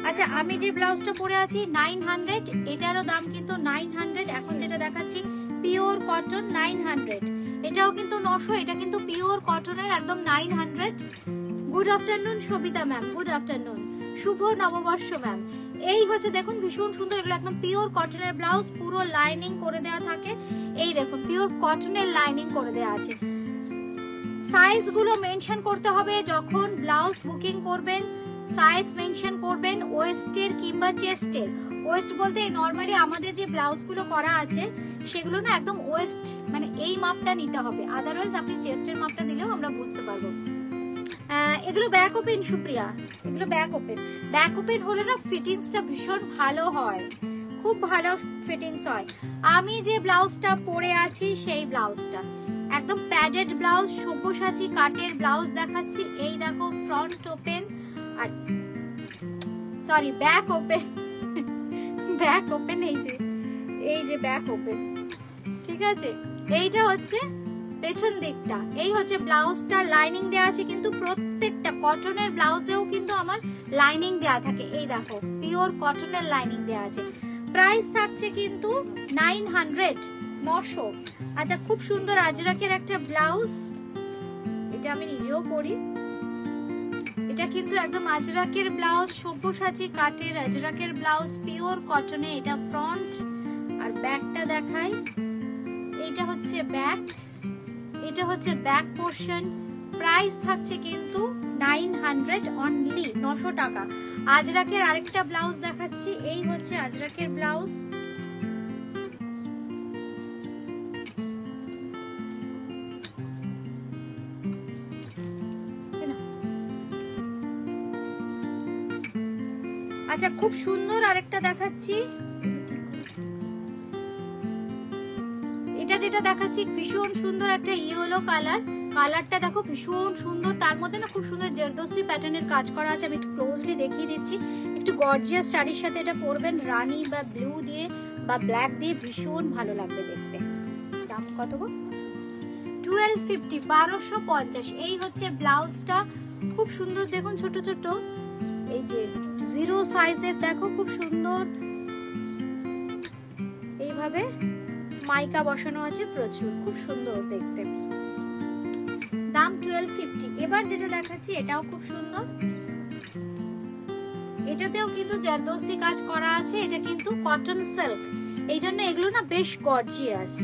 আচ্ছা আমি যে ব্লাউজটা পরে আছি 900, এটারও দাম কিন্তু 900। এখন যেটা দেখাচ্ছি পিওর কটন 900, এটাও কিন্তু 900, এটা কিন্তু পিওর কটনের একদম 900। Good afternoon Sabita ma'am, good afternoon, শুভ নববর্ষ ম্যাম। এই হচ্ছে দেখুন ভীষণ সুন্দর, এগুলো একদম পিওর কটনের ব্লাউজ, পুরো লাইনিং করে দেওয়া থাকে। এই দেখুন পিওর কটনের লাইনিং করে দেওয়া আছে। সাইজ গুলো মেনশন করতে হবে যখন ব্লাউজ বুকিং করবেন, সাইজ মেনশন করবেন ওয়েস্টের কিংবা চেস্টের। ওয়েস্ট বলতে নরমালি আমাদের যে ব্লাউজ গুলো করা আছে সেগুলো না একদম ওয়েস্ট মানে এই মাপটা নিতে হবে, আদারওয়াইজ আপনি চেস্টের মাপটা দিলেও আমরা বুঝতে পারবো। এগুলো ব্যাক ওপেন সুপ্রিয়া, এগুলো ব্যাক ওপেন। ব্যাক ওপেন হলে না ফিটিংসটা ভীষণ ভালো হয়, খুব ভালো ফিটিংস হয়। আমি যে ব্লাউজটা পরে আছি সেই ব্লাউজটা একদম প্যাডেড ব্লাউজ, সব্যসাচী কাটের ব্লাউজ দেখাচ্ছি। এই দেখো ফ্রন্ট ওপেন, আর sorry back open, back open, এই যে ব্যাক ওপেন, ঠিক আছে। এইটা হচ্ছে পেছন দিকটা, এই হচ্ছে ব্লাউজটা লাইনিং দেওয়া আছে, কিন্তু প্রত্যেকটা কটনের ব্লাউজেও কিন্তু আমার লাইনিং দেওয়া থাকে। এই দেখো পিওর কটনের লাইনিং দেওয়া আছে। প্রাইস থাকছে কিন্তু 900, 900। আচ্ছা খুব সুন্দর আজরাকের একটা ব্লাউজ, এটা আমি নিজেও পরি, এটা কিন্তু একদম আজরাকের ব্লাউজ, সব্যসাচী কাটের আজরাকের ব্লাউজ, পিওর কটনে। এটা ফ্রন্ট, আর ব্যাকটা দেখাই। এটা হচ্ছে ব্যাক, এটা হচ্ছে ব্যাক পোর্শন। প্রাইস থাকছে কিন্তু 900 অনলি, 900 টাকা। আজরাকের আরেকটা ব্লাউজ দেখাচ্ছি, এই হচ্ছে আজরাকের ব্লাউজ। আচ্ছা খুব সুন্দর আরেকটা দেখাচ্ছি, এটা যেটা দেখাচ্ছি ভীষণ সুন্দর একটা ইয়েলো কালার। কালারটা দেখো ভীষণ সুন্দর, তার মধ্যে না খুব সুন্দর জারদোসি প্যাটার্নের কাজ করা আছে। আমি একটু ক্লোজলি দেখিয়ে দিচ্ছি। একটু গর্জিয়াস শাড়ির সাথে এটা পরবেন, রানী বা ব্লু দিয়ে বা ব্ল্যাক দিয়ে, ভীষণ ভালো লাগবে দেখতে। দাম কত গো? 1250, 1250। এই হচ্ছে ব্লাউজটা, খুব সুন্দর দেখুন, ছোট ছোট এই যে জিরো সাইজের, দেখো খুব সুন্দর। এইভাবে মাইকা বসানো আছে প্রচুর, খুব সুন্দর দেখতে। দাম 1250। এবার যেটা দেখাচ্ছি এটাও খুব সুন্দর, এটাতেও কিন্তু জারদোসি কাজ করা আছে, এটা কিন্তু কটন সিল্ক, এই জন্য এগুলো না বেশ গর্জিয়াস।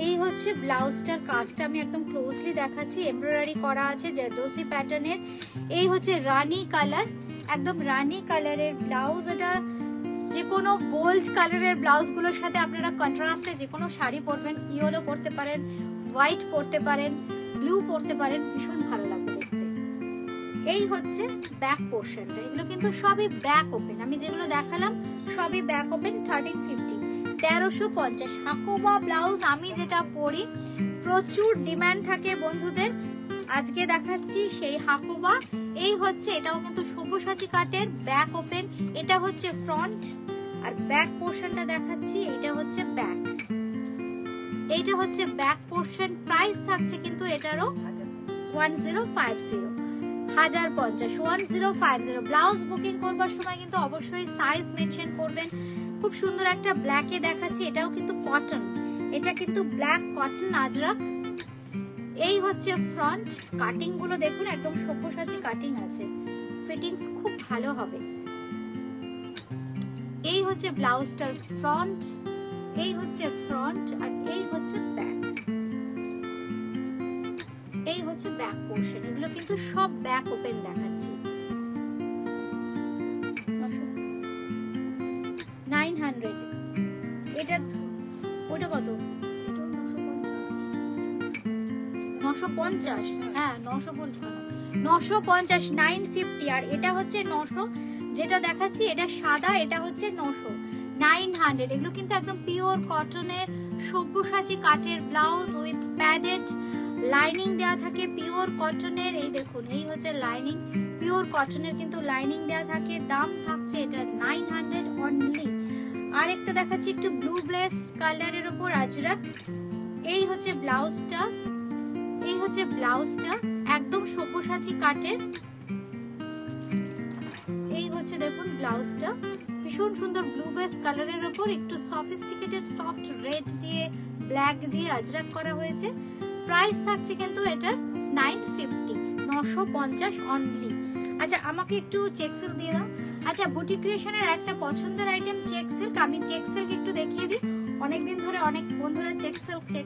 এই হচ্ছে ব্লাউজটার কাজটা, আমি একদম ক্লোজলি দেখাচ্ছি, এমব্রয়ডারি করা আছে জারদোসি প্যাটার্নের। এই হচ্ছে রানী কালার, একদম রানী কালারের ব্লাউজ। এটা যে কোনো বোল্ড কালারের ব্লাউজ গুলোর সাথে আপনারা কন্ট্রাস্টে যে কোনো শাড়ি পরবেন, ইয়েলো পরতে পারেন, হোয়াইট পরতে পারেন, ব্লু পরতে পারেন, ভীষণ ভালো লাগবে দেখতে। এই হচ্ছে ব্যাক পোর্শনটা, এগুলো কিন্তু সবই ব্যাক ওপেন, আমি যেগুলো দেখালাম সবই ব্যাক ওপেন। 1350, 1350 হাকোবা ব্লাউজ। আমি যেটা পরি প্রচুর ডিমান্ড থাকে বন্ধুদের, আজকে দেখাচ্ছি সেই হাকোবা। এই হচ্ছে, এটাও কিন্তু সব্যসাচী কাটের, ব্যাক ওপেন, এটা হচ্ছে ফ্রন্ট, আর ব্যাক পোর্শনটা দেখাচ্ছি, এটা হচ্ছে ব্যাক, এইটা হচ্ছে ব্যাক পোর্শন। প্রাইস থাকছে কিন্তু এটারও 1050, 1050, 1050। ব্লাউজ বুকিং করবার সময় কিন্তু অবশ্যই সাইজ মেনশন করবেন। খুব সুন্দর একটা ব্ল্যাকে দেখাচ্ছি, এটাও কিন্তু কটন, এটা কিন্তু ব্ল্যাক কটন আজরাক। এই হচ্ছে ফ্রন্ট, কাটিং গুলো দেখুন একদম সব্যসাচী কাটিং আছে, ফিটিংস খুব ভালো হবে। এই হচ্ছে ব্লাউজটার ফ্রন্ট, এই হচ্ছে ফ্রন্ট, আর এই হচ্ছে ব্যাক, এই হচ্ছে ব্যাক পোর্শন। এগুলো কিন্তু সব ব্যাক ওপেন দেখাচ্ছি। 900, এটা ওটা কত? 950, হ্যাঁ 950, 950, 950। আর এটা হচ্ছে 900, যেটা দেখাচ্ছি এটা সাদা, এটা হচ্ছে 900, 900। এগুলো কিন্তু একদম পিওর কটনের সব্যসাচী কাঠের ব্লাউজ উইথ প্যাডেড লাইনিং দেয়া থাকে, পিওর কটনের। এই দেখুন, এই হচ্ছে লাইনিং, পিওর কটনের কিন্তু লাইনিং দেয়া থাকে। দাম থাকছে এটা 900 অনলি। আরেকটা দেখাচ্ছি একটু ব্লু ব্লেস কালারের উপর আজরাক। এই হচ্ছে ব্লাউজটা, এই হচ্ছে ব্লাউজটা একদম সব্যসাচী কাটের। এই হচ্ছে দেখুন ব্লাউজটা, ভীষণ সুন্দর ব্লু বেস কালারের উপর একটু সফিস্টিকেটেড সফট রেড দিয়ে ব্ল্যাক দিয়ে আজরাক করা হয়েছে। প্রাইস থাকছে কিন্তু এটা 950, 950 অনলি। আচ্ছা আমাকে একটু চেক সিল্ক দিয়ে দাও। আচ্ছা বুটিক ক্রিয়েশনের একটা পছন্দের আইটেম চেক সিল্ক, আমি চেক সিল্ক একটু দেখিয়ে দিই। অনেকদিন ধরে অনেক বন্ধুরা চেক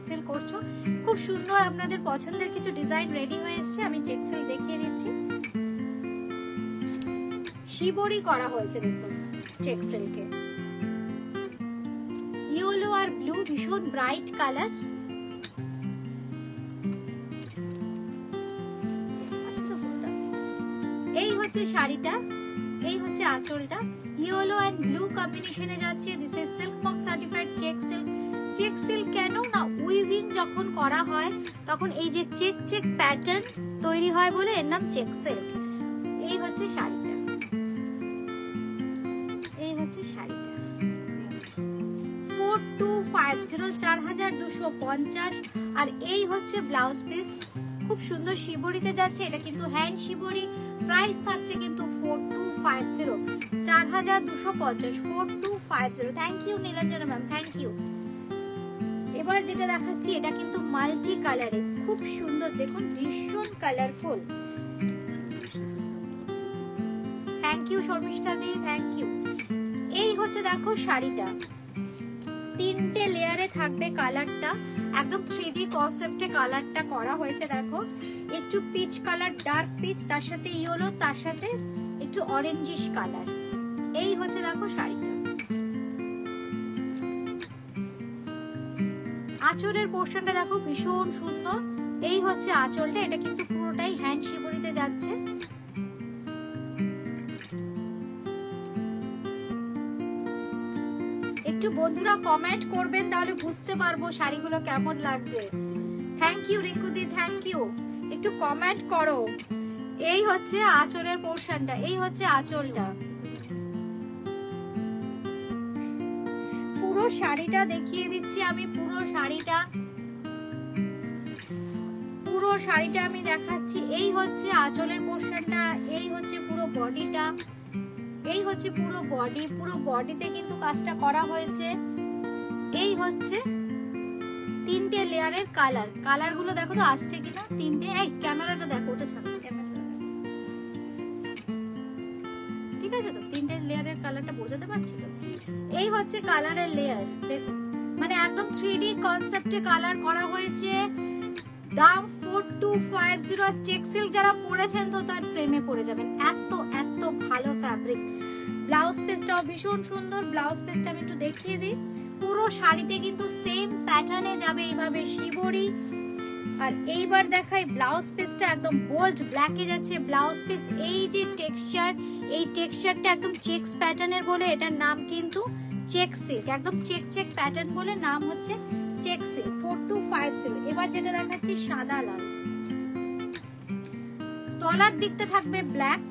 সিল্ক করছো, খুব সুন্দর আপনাদের পছন্দের কিছু ডিজাইন রেডি হয়ে এসেছে, আমি চেক সিল্ক দেখিয়ে দিচ্ছি। শিবরি করা হয়েছে দেখুন চেক সিল্কে, ইয়েলো আর ব্লু, ভীষণ ব্রাইট কালার। এই হচ্ছে শাড়িটা, এই হচ্ছে আঁচলটা, ইয়েলো এন্ড ব্লু কম্বিনেশনে যাচ্ছে। This is silk mark certified check silk. Check silk কেন না, উইভিং যখন করা হয় তখন এই যে চেক চেক প্যাটার্ন তৈরি হয় বলে এর নাম চেক সিল্ক। এই হচ্ছে শাড়িটা, এই হচ্ছে শাড়িটা 4250, 4250। আর এই হচ্ছে ব্লাউজ পিস, খুব সুন্দর শিবরিতে যাচ্ছে, এটা কিন্তু হ্যান্ড শিবরি। প্রাইস থাকছে কিন্তু 4250, 4250, 4250। Thank you Nilanjana ma'am, thank you. এবার যেটা দেখাচ্ছি এটা কিন্তু মাল্টি কালারে, খুব সুন্দর দেখুন, ভীষণ colourful. Thank you Sharmistha the, thank you. এই হচ্ছে দেখো শাড়িটা, তিনটে লেয়ারে থাকবে কালারটা, একদম 3D কনসেপ্টে কালারটা করা হয়েছে। দেখো একটু পিচ কালার, ডার্ক পিচ, তার সাথে ইয়েলো, তার সাথে একটু অরেঞ্জিশ কালার। এই হচ্ছে দেখো শাড়িটা। আঁচলের পোর্শনটা দেখো ভীষণ সুন্দর। এই হচ্ছে আঁচলটা, এটা কিন্তু পুরোটাই হ্যান্ড শিবরিতে যাচ্ছে। একটু বন্ধুরা কমেন্ট করবেন, তাহলে বুঝতে পারবো শাড়িগুলো কেমন লাগছে। থ্যাংক ইউ রিঙ্কুদি, থ্যাংক ইউ। একটু কমেন্ট করো। এই হচ্ছে আঁচলের পোর্শনটা, এই হচ্ছে আঁচলটা। পুরো শাড়িটা দেখিয়ে দিচ্ছি আমি, পুরো শাড়িটা আমি দেখাচ্ছি। এই হচ্ছে আঁচলের পোর্শনটা, এই হচ্ছে পুরো বডিটা, এই হচ্ছে পুরো বডি। পুরো বডিতে কিন্তু কাজটা করা হয়েছে। এই হচ্ছে 3টে লেয়ারের কালার। কালার গুলো দেখো তো আসছে কিনা, 3টে। এই ক্যামেরাটা দেখো, ওটা ছাড়ো, ক্যামেরাটা ঠিক আছে তো? 3টে লেয়ারের কালারটা বোঝাতে পারছি তো? এই হচ্ছে কালারের লেয়ার, দেখো মানে একদম 3D কনসেপ্টে কালার করা হয়েছে। দাম 4250। চেক সিল্ক যারা পরেছেন তো তার প্রেমে পড়ে যাবেন, এত এত ভালো ফ্যাব্রিক। ব্লাউজ পিসটাও ভীষণ সুন্দর। ব্লাউজ পিসটা আমি একটু দেখিয়ে দিই। পুরো শাড়িতে কিন্তু সেম প্যাটার্নে যাবে এইভাবে শিবরি। আর এইবার দেখাই ব্লাউজ পিসটা, একদম বোল্ড ব্ল্যাকে যাচ্ছে ব্লাউজ পিস। এই যে টেক্সচার, এই টেক্সচারটা একদম চেকস প্যাটার্নের বলে এটার নাম কিন্তু চেক সিল্ক। একদম চেক চেক প্যাটার্ন বলে নাম হচ্ছে চেক সিল্ক। 4250। এবার যেটা দেখাচ্ছি সাদা লাল, তলার দিকটা থাকবে ব্ল্যাক,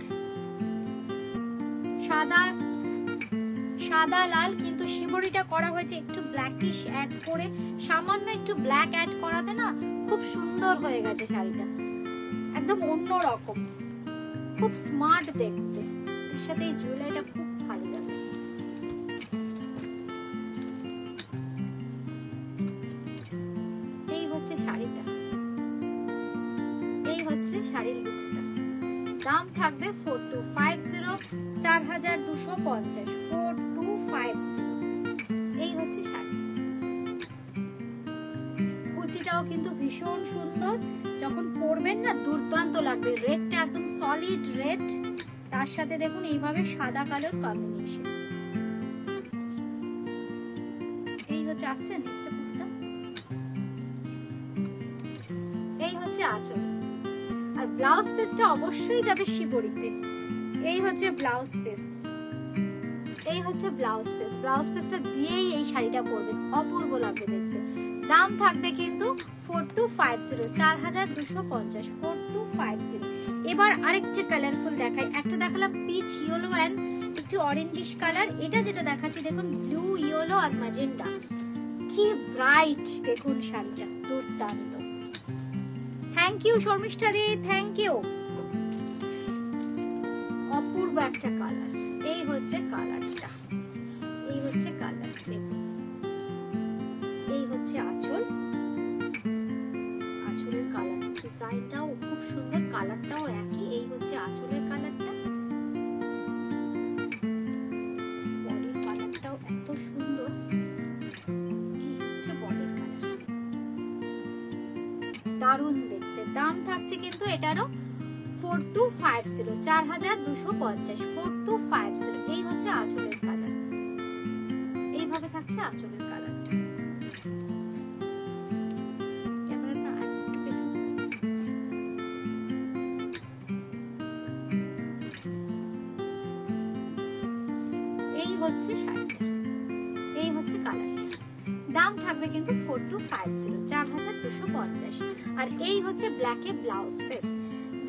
সাদা সাদা লাল, কিন্তু শিবরিটা করা হয়েছে একটু ব্ল্যাকিশ অ্যাড করে। সামান্য একটু ব্ল্যাক অ্যাড করাতে না খুব সুন্দর হয়ে গেছে শাড়িটা, একদম অন্য রকম, খুব স্মার্ট দেখতে। এর সাথে এই জুয়েলারিটা খুব ভালো যাবে। এই হচ্ছে শাড়িটা, এই হচ্ছে শাড়ির লুকসটা। দাম থাকবে 4250, 4250, 4250। এই হচ্ছে শাড়ি। কুচিটাও কিন্তু ভীষণ সুন্দর, যখন পরবেন না দুর্দান্ত লাগবে। রেডটা একদম সলিড রেড, তার সাথে দেখুন এইভাবে সাদা কালার কম্বিনেশন। এই হচ্ছে আসছে নেক্সট পিসটা। এই হচ্ছে আঁচল। আর ব্লাউজ পিসটা অবশ্যই যাবে শিবরিতে। এই হচ্ছে ব্লাউজ পিস, এই হচ্ছে ব্লাউজ পিস। ব্লাউজ পিসটা দিয়েই এই শাড়িটা পরবেন, অপূর্ব লাগবে দেখতে। দাম থাকবে কিন্তু 4250, 4250, 4250। এবার আরেকটা কালারফুল দেখাই। একটা দেখালাম পিচ ইয়েলো এন্ড একটু অরেঞ্জিশ কালার। এটা যেটা দেখাচ্ছি দেখুন ব্লু ইয়েলো আর ম্যাজেন্ডা, কি ব্রাইট দেখুন শাড়িটা, দুর্দান্ত। Thank you Sharmistha the, thank you. অপূর্ব একটা কালার। এই হচ্ছে কালারটা, এই হচ্ছে কালার দেখুন। এই হচ্ছে আঁচল, আঁচলের কালার ডিজাইনটাও খুব সুন্দর, কালারটাও একই। এই হচ্ছে আঁচলের কালারটা, বডির কালারটাও এত সুন্দর। এই হচ্ছে বডির কালার, দারুণ দেখতে। দাম থাকছে কিন্তু এটারও 4250, 4250, 4250। এই হচ্ছে আঁচলের কালার, এইভাবে থাকছে আঁচলের কালারটা। ক্যামেরাটা একটু পেছনে। এই হচ্ছে শাড়িটা, এই হচ্ছে কালারটা। দাম থাকবে কিন্তু 4250, 4250। আর এই হচ্ছে ব্ল্যাকে ব্লাউজ পিস।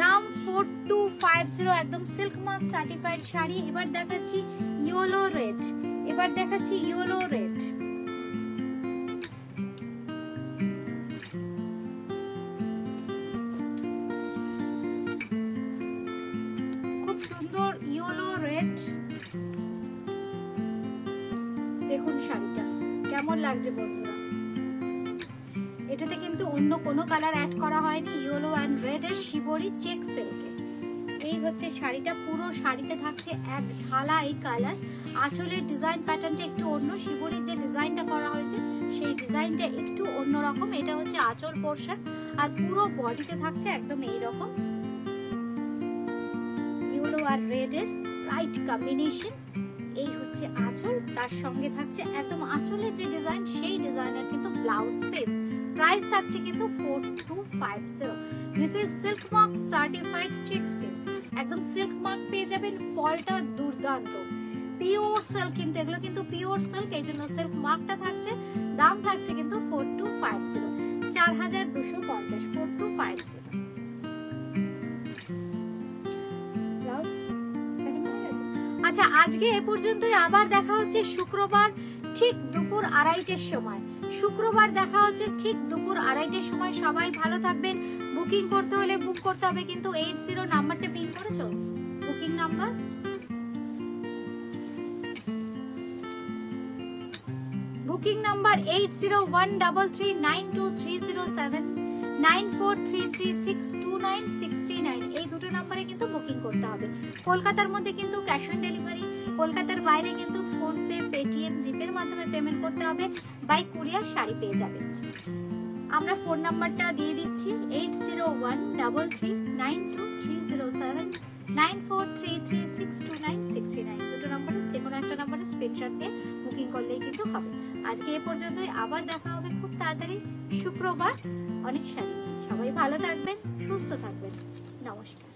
দাম 4250, একদম সিল্ক মার্ক সার্টিফাইড শাড়ি। এবার দেখাচ্ছি ইয়েলো রেড, এবার দেখাচ্ছি ইয়েলো রেড। খুব সুন্দর ইয়েলো রেড, দেখুন শাড়িটা কেমন লাগছে বন্ধুরা। এটাতে কিন্তু অন্য কোনো কালার অ্যাড করা হয়নি, ইয়েলো এন্ড রেড এর শিবরি চেক সিল্কে। এই হচ্ছে শাড়িটা, পুরো শাড়িতে থাকছে এক ঢালা এই কালার। আঁচলের ডিজাইন প্যাটার্নটা একটু অন্য, শিবরির যে ডিজাইনটা করা হয়েছে সেই ডিজাইনটা একটু অন্যরকম। এটা হচ্ছে আঁচল পোরশন, আর পুরো বডিতে থাকছে একদম এইরকম ইয়েলো আর রেড এর ব্রাইট কম্বিনেশন। এই হচ্ছে আঁচল, তার সঙ্গে থাকছে একদম আঁচলের যে ডিজাইন সেই ডিজাইনের কিন্তু ব্লাউজ পিস। প্রাইস থাকছে কিন্তু 4250। This is silk mark certified check silk, একদম সিল্ক মার্ক পেয়ে যাবেন। ফলটা দুর্দান্ত, পিওর সিল্ক, কিন্তু এগুলো কিন্তু পিওর সিল্ক, এই জন্য সিল্ক মার্কটা থাকছে। দাম থাকছে কিন্তু 4250, 4250, 4250। আচ্ছা, আজকে এ পর্যন্তই। আবার দেখা হচ্ছে শুক্রবার ঠিক দুপুর 2:30টার সময়। শুক্রবার দেখা হচ্ছে ঠিক দুপুর 2:30টার সময়। সবাই ভালো থাকবেন। বুকিং করতে হলে বুক করতে হবে কিন্তু 80 নাম্বারটা পিন করেছো, বুকিং নাম্বার। বুকিং নাম্বার 8013392307 9433629639 এই দুটো নাম্বারে কিন্তু বুকিং করতে হবে। কলকাতার মধ্যে কিন্তু ক্যাশ অন ডেলিভারি, কলকাতার বাইরে কিন্তু ফোন পে, পেটিএম, জিপের মাধ্যমে পেমেন্ট করতে হবে। বাই কুরিয়ার শাড়ি পেয়ে যাবে। আমরা ফোন নাম্বারটা দিয়ে দিচ্ছি 8013392307 9433629639 দুটো নাম্বারে যে কোনো একটা নাম্বারে স্ক্রিনশট দিয়ে বুকিং করলেই কিন্তু হবে। আজকে এ পর্যন্তই, আবার দেখা হবে খুব তাড়াতাড়ি শুক্রবার অনেক শাড়ি। সবাই ভালো থাকবেন, সুস্থ থাকবেন, নমস্কার।